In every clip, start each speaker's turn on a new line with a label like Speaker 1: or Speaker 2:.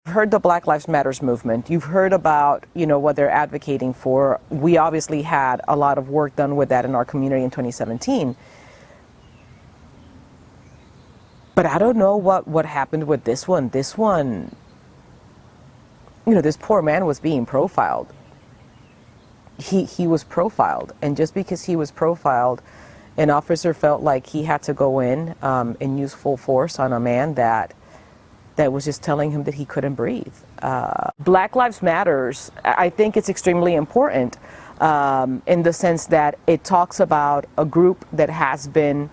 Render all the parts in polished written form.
Speaker 1: You've heard the Black Lives Matters movement. You've heard about, what they're advocating for. We obviously had a lot of work done with that in our community in 2017. But I don't know what happened with this one. This one, this poor man was being profiled. He was profiled. And just because he was profiled, an officer felt like he had to go in and use full force on a man that was just telling him that he couldn't breathe. Black Lives Matters, I think it's extremely important in the sense that it talks about a group that has been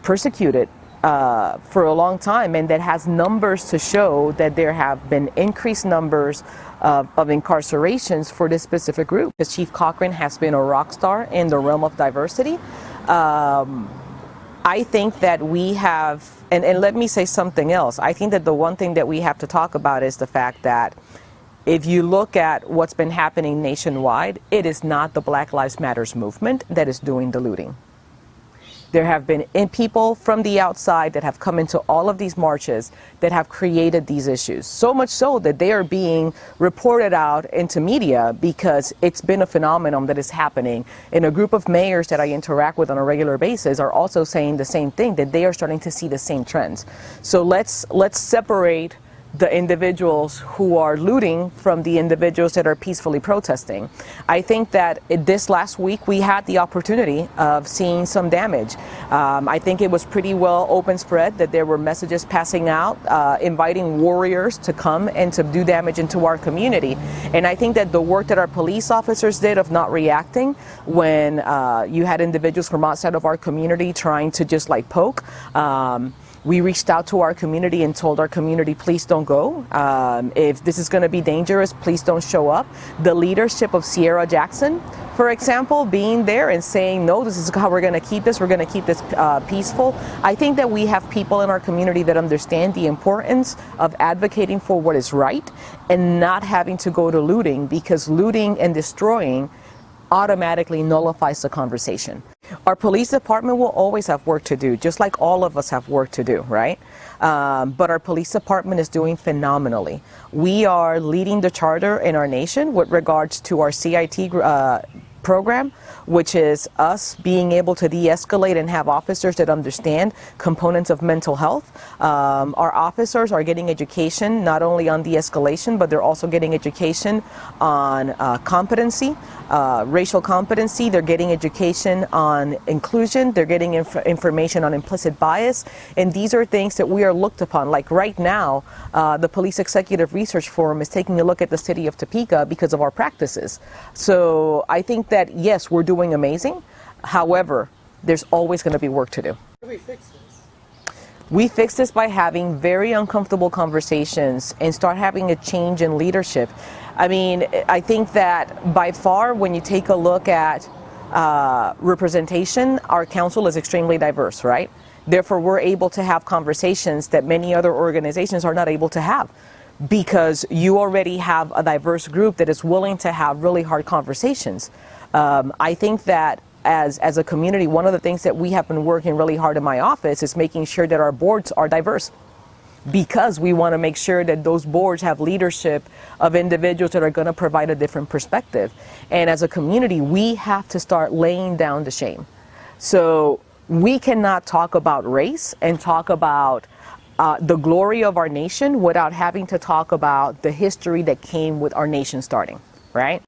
Speaker 1: persecuted for a long time, and that has numbers to show that there have been increased numbers of incarcerations for this specific group. Because Chief Cochran has been a rock star in the realm of diversity. I think that we have, and let me say something else. I think that the one thing that we have to talk about is the fact that if you look at what's been happening nationwide, it is not the Black Lives Matters movement that is doing the looting. There have been people from the outside that have come into all of these marches that have created these issues. So much so that they are being reported out into media because it's been a phenomenon that is happening. And a group of mayors that I interact with on a regular basis are also saying the same thing, that they are starting to see the same trends. So let's separate the individuals who are looting from the individuals that are peacefully protesting. I think that this last week we had the opportunity of seeing some damage. I think it was pretty well open spread that there were messages passing out inviting warriors to come and to do damage into our community. And I think that the work that our police officers did of not reacting when you had individuals from outside of our community trying to just like poke, we reached out to our community and told our community, please don't go. If this is going to be dangerous, please don't show up. The leadership of Sierra Jackson, for example, being there and saying, no, this is how we're going to keep this. We're going to keep this peaceful. I think that we have people in our community that understand the importance of advocating for what is right and not having to go to looting, because looting and destroying automatically nullifies the conversation. Our police department will always have work to do, just like all of us have work to do, right? But our police department is doing phenomenally. We are leading the charter in our nation with regards to our CIT program, which is us being able to de-escalate and have officers that understand components of mental health. Our officers are getting education not only on de-escalation, but they're also getting education on competency, racial competency. They're getting education on inclusion. They're getting information on implicit bias. And these are things that we are looked upon. Like right now, the Police Executive Research Forum is taking a look at the city of Topeka because of our practices. So I think that, yes, we're doing amazing. However, there's always going to be work to do.
Speaker 2: How do we fix this?
Speaker 1: We fix this by having very uncomfortable conversations and start having a change in leadership. I mean, I think that by far, when you take a look at representation, our council is extremely diverse, right? Therefore, we're able to have conversations that many other organizations are not able to have, because you already have a diverse group that is willing to have really hard conversations. I think that as a community, one of the things that we have been working really hard in my office is making sure that our boards are diverse, because we want to make sure that those boards have leadership of individuals that are going to provide a different perspective. And as a community, we have to start laying down the shame. So we cannot talk about race and talk about the glory of our nation without having to talk about the history that came with our nation starting, right?